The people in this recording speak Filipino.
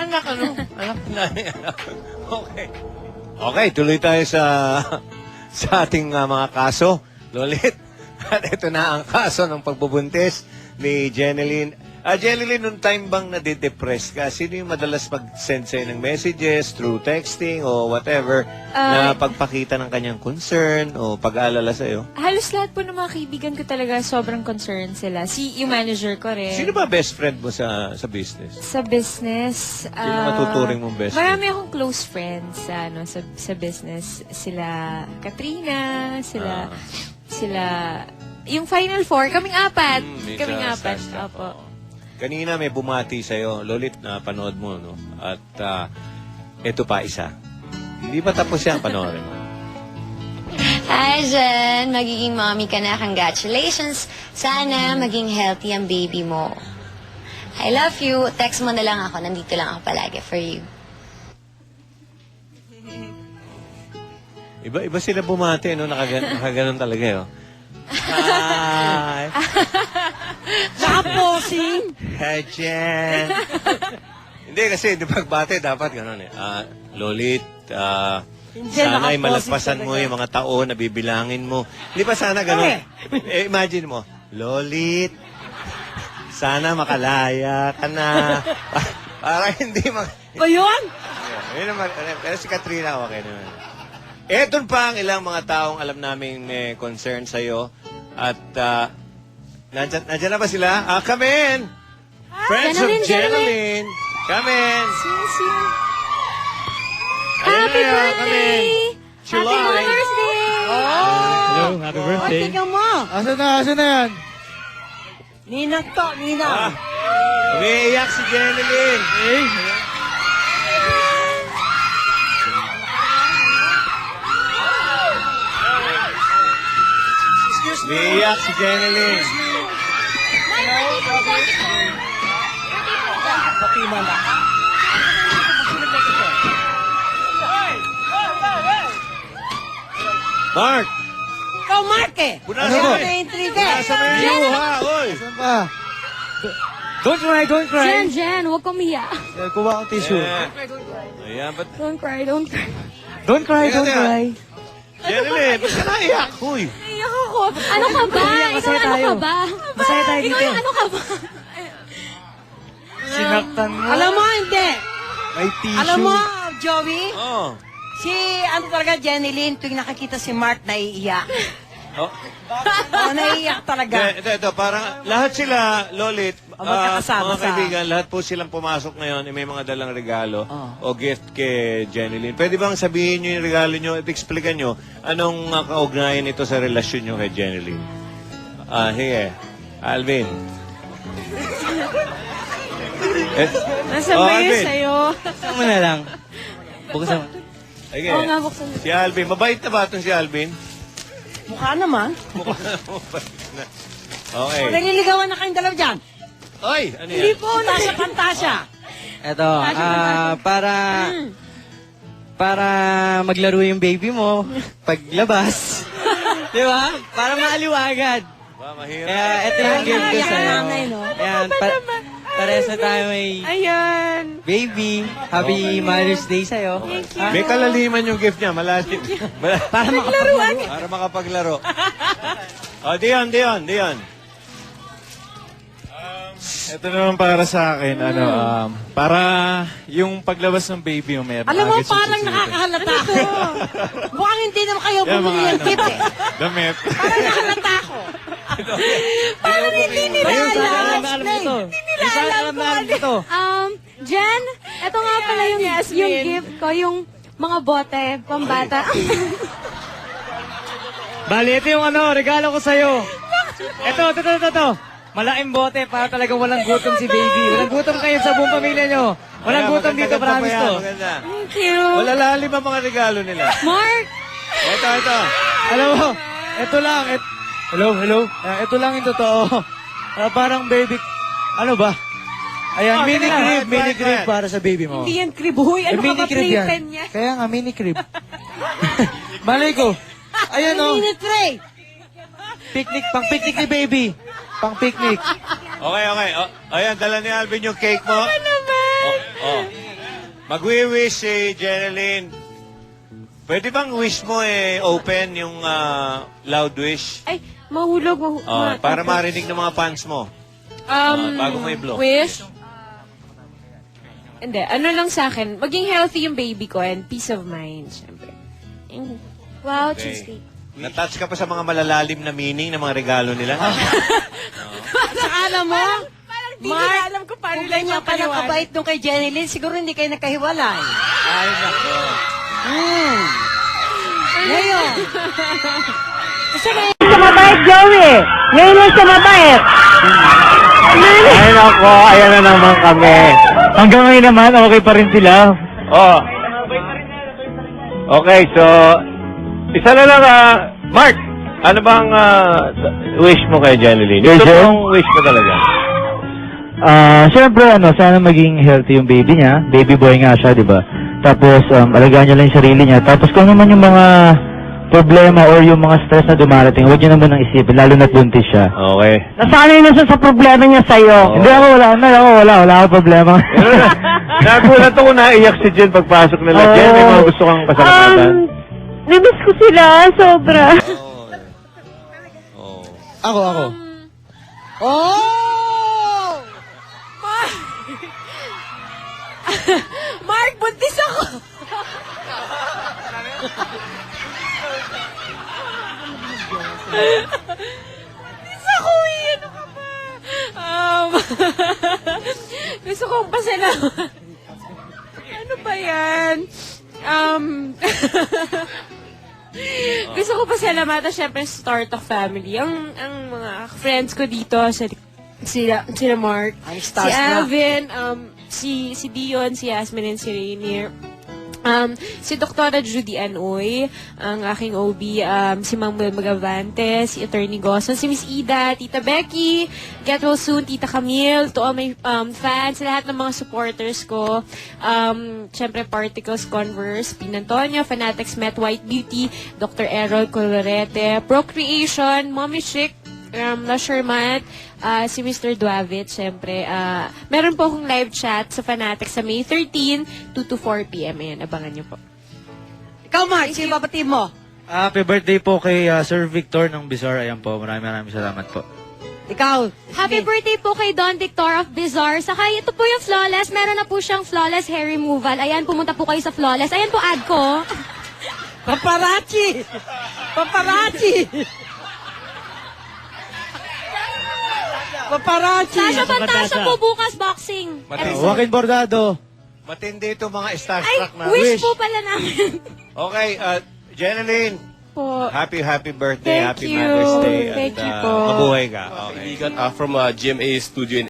anak, ano? Anak na. Okay. Okay, tuloy tayo sa ating mga kaso. Lolit. At ito na ang kaso ng pagbubuntis ni Jeneline. Jeneline, nung time bang nadidepress ka, sino yung madalas mag-send sa'yo ng messages through texting o whatever na pagpakita ng kanyang concern o pag-aalala sa'yo? Halos lahat po ng mga kaibigan ko talaga sobrang concerned sila. Yung manager ko rin. Sino ba best friend mo sa business? Sa business, Sino matuturing mong best friend? marami akong close friends sa business. Sila Katrina, sila yung Final Four, kaming apat. Kaming apat. Opo. Kanina may bumati sa'yo. Lolit, na panood mo, no? At ito pa isa. Hindi pa tapos yan, panoorin mo. Hi, Jen. Magiging mommy ka na. Congratulations. Sana maging healthy ang baby mo. I love you. Text mo na lang ako. Nandito lang ako palagi for you. Iba sila bumati, no? Nakaganon talaga, eh, oh. Hi! Nakaposing! Hi, Jen! Hindi, kasi di pagbati, dapat gano'n eh. Lolit, sana ay malagpasan mo yung mga taon na bibilangin mo. Hindi pa sana gano'n. Imagine mo, Lolit, sana makalaya ka na. Para hindi Ba yun? Pero si Katrina, okay naman. Eto pa ang ilang mga taong alam namin may concern sa'yo. At nandyan na ba sila? Come in! Friends of Jeneline! Come in! Happy birthday! July! Happy birthday! Hello, happy birthday. Tingnan mo! Asan na yan? Ninang to, ninang. Umiiyak si Jeneline! Hey. Umiiyak si Jeneline! Pati mo na. Mark! Ikaw, Mark eh! Punasan Ano mo! na intriga eh! Punasan mo yung luha, oy! Saan pa? Don't cry, don't cry. Jen, huwag kang umiyak. Kuha akong tissue. Ayan, ba't... Don't cry, don't cry. Don't cry, don't Teka. cry. Jeneline, ba't ka naiyak? Huy! Iyak ako. Ano ka ba? Masaya Ikaw, ano tayo. ka ba? Masaya tayo Ikaw, dito. ano ka ba? Sinaktan mo. Alam mo, hindi. May tissue. Alam mo, Joey, Oh. si, ano talaga, Jeneline, tuwing nakakita si Mark, naiiyak. Oh. Naiiyak talaga. Ito, parang lahat sila, Lolit, magkakasama mga kaibigan, lahat po silang pumasok ngayon, may mga dalang regalo o gift kay Jeneline. Pwede bang sabihin nyo yung regalo nyo at explican nyo anong kaugnayan nito sa relasyon nyo kay Jeneline? Sige, Alvin. Nasa ba yun Alvin. sa'yo? Buksan mo na lang. Buksan mo. Sige. Oo nga, buksan mo. Si Alvin. Mabait na ba itong si Alvin? Mukha naman. Okay. Naliligawan na kayong dalawa dyan. Oy, ano Hindi yan? po, nasa pantasya. Ito, para maglaro yung baby mo paglabas. Di ba? Para maaliwagan. Ba, mahirap. Kaya ito yung gift ko Iyak ang sa'yo. nanay, no? Ayan, pares na tayo may Ayan. baby. Happy Mother's Day sa'yo. May kalaliman yung gift niya, malalim. Para makapaglaruan. Para makapaglaro. Dion. Ito naman para sa akin, para yung paglabas ng baby mo, meron Alam mo, agad siyang parang susuotin. nakakahalata ako. Mukhang hindi naman kayo Yan, bumili mga ng tip eh. Damit. Parang nakalata ako. Parang hindi nila Ayun, alam. sana alam na alam nito. Sana alam na alam nito. Jen, ito nga pala yung gift ko, yung mga bote, pambata. Bali, ito yung regalo ko sa'yo. Ito. Malaking bote para talagang walang gutom si baby. Walang gutom kayo sa buong pamilya nyo. Walang gutom dito, promise to. Maganda. Thank you. Malalalim ang mga regalo nila. Mark! Ito. Alam mo, ito lang. Hello? Ito lang yung totoo. Parang baby, ano ba? Ayan, mini crib para sa baby mo. Hindi yan kribuhoy. Ano ka Mini ba crib playpen yan. niya? Kaya nga, mini crib. Malay ko. Ayan o, Minute tray. pang picnic ni baby. Pang picnic. Okay. Ayan, dala ni Alvin yung cake mo. Ano naman? Oh. Magwi-wish si Jeneline. Pwede bang wish mo open yung loud wish? Ay, mahulog. Para marinig ng mga fans mo. Bago mo i-blow. Wish? Hindi, ano lang sa akin, maging healthy yung baby ko and peace of mind, syempre. Wow, Okay. cheesecake. Natouch ka pa sa mga malalalim na meaning ng mga regalo nila. Saka alam mo, Di nila alam ko paano kung lang ganyan pa lang kabait nung kay Jenny Lynn, siguro hindi kayo nagkahiwalay. Ay, nako. Ngayon, Ay, nako, ayan na naman kami. Hanggang ngayon naman, okay pa rin sila. Oh. Okay, so, isa na lang, Mark, ano bang wish mo kay Jeneline? Kay Ito Jen? yung wish mo talaga. Siyempre, sana maging healthy yung baby niya. Baby boy nga siya, di ba? Tapos, alagaan niya lang yung sarili niya. Tapos, kung naman yung mga problema or yung mga stress na dumarating, huwag niyo naman nang isipin, lalo na't buntis siya. Okay. Nasanay na siya sa problema niya sa'yo. Hindi ako, wala akong problema. Nagulat ako naiyak si Jen pagpasok nila. Oo. Jen, may mga gusto kang pasalamatan. Namiss ko sila, sobra. Oh. Ako. oh! Mark, buntis ako! buntis ako ano ka ba? Gusto kong pasalamat. Ano ba yan? Gusto ko pasalamatan syempre sa Start of Family. Ang mga friends ko dito, sila Mark, Ang si stars na. Alvin, si Dion, si Yasmin, and si Rainier. Si Dr. Judy Anoy, ang aking OB, si Manuel Magavante, si Attorney Gosson, si Miss Ida, Tita Becky, get well soon, Tita Camille, to all my fans, lahat ng mga supporters ko, syempre Particles, Converse, Pinantonio, Fanatics, Met White Beauty, Dr. Errol Colorete, Procreation, Mommy Chic, La Shermat, si Mr. Duavit, syempre. Meron po akong live chat sa Fanatics sa May 13, 2 to 4 p.m. Ayan, abangan niyo po. Ikaw, Mark, sino babati mo? Happy birthday po kay Sir Victor ng Bizarre. Ayan po, maraming salamat po. Ikaw. Happy birthday po kay Don Victor of Bizarre. Saka ito po yung Flawless. Meron na po siyang Flawless Hair Removal. Ayan, pumunta po kayo sa Flawless. Ayan po, ad ko. Paparazzi! Paparazzi! Paparazzi! Sasha Pantasha po bukas boxing. Matindi. Joaquin Bordado. Matindi ito mga Ay, starstruck na wish po pala namin. Okay, Jeneline, Po. happy birthday, Thank happy you. Mother's Day. Thank at, you po. Mabuhay ka. Okay. From GMA Studio in